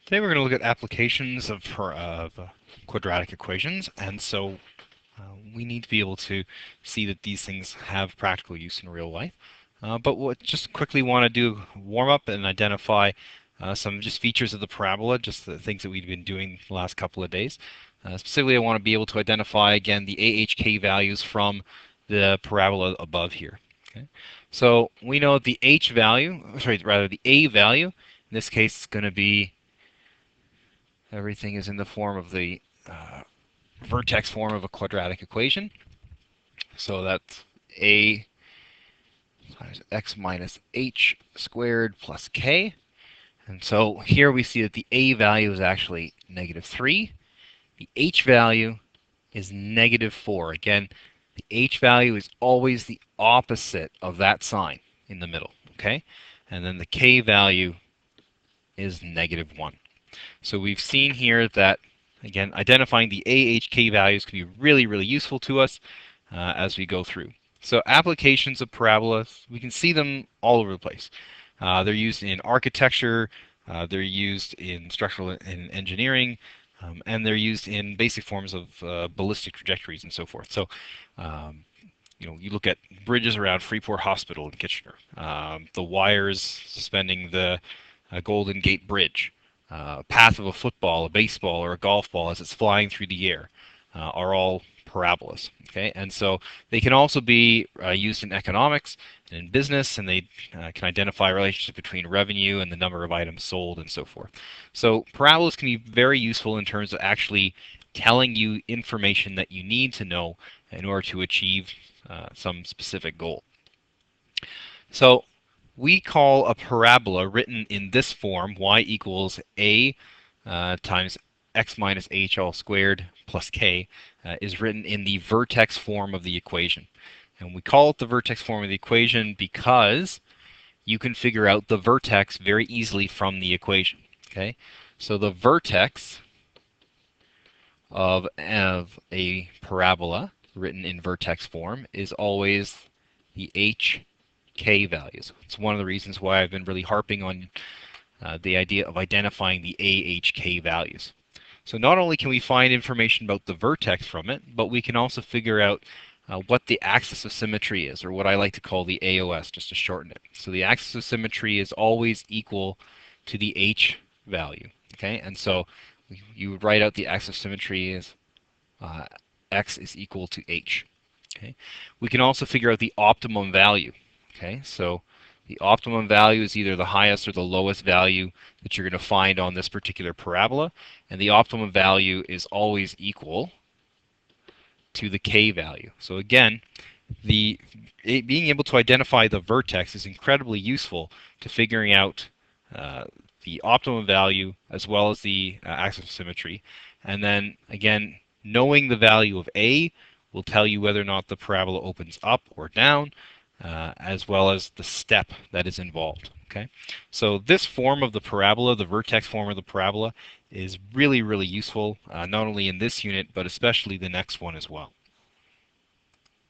Today we're going to look at applications of quadratic equations, and so we need to be able to see that these things have practical use in real life. But what just quickly want to do, warm up and identify some just features of the parabola, just the things that we've been doing the last couple of days. Specifically, I want to be able to identify again the AHK values from the parabola above here. Okay, so we know the H value, sorry, rather the A value. In this case, it's going to be everything is in the form of the vertex form of a quadratic equation. So that's a times x minus h squared plus k. And so here we see that the a value is actually -3. The h value is -4. Again, the h value is always the opposite of that sign in the middle. Okay? And then the k value is -1. So we've seen here that, again, identifying the AHK values can be really, really useful to us as we go through. So applications of parabolas, we can see them all over the place. They're used in architecture, they're used in structural and engineering, and they're used in basic forms of ballistic trajectories and so forth. So you look at bridges around Freeport Hospital in Kitchener, the wires suspending the Golden Gate Bridge, path of a football, a baseball, or a golf ball as it's flying through the air are all parabolas. Okay, and so they can also be used in economics and in business, and they can identify a relationship between revenue and the number of items sold and so forth. So parabolas can be very useful in terms of actually telling you information that you need to know in order to achieve some specific goal. So we call a parabola written in this form, y equals a times x minus h all squared plus k, is written in the vertex form of the equation. And we call it the vertex form of the equation because you can figure out the vertex very easily from the equation. Okay, so the vertex of a parabola written in vertex form is always the HK values. It's one of the reasons why I've been really harping on the idea of identifying the AHK values. So not only can we find information about the vertex from it, but we can also figure out what the axis of symmetry is, or what I like to call the AOS, just to shorten it. So the axis of symmetry is always equal to the H value. Okay, and so you would write out the axis of symmetry as x is equal to h. Okay, we can also figure out the optimum value. Okay, so the optimum value is either the highest or the lowest value that you're going to find on this particular parabola, and the optimum value is always equal to the k value. So again, being able to identify the vertex is incredibly useful to figuring out the optimum value as well as the axis of symmetry. And then again, knowing the value of a will tell you whether or not the parabola opens up or down, as well as the step that is involved. Okay, so this form of the parabola, the vertex form of the parabola, is really, really useful, not only in this unit, but especially the next one as well.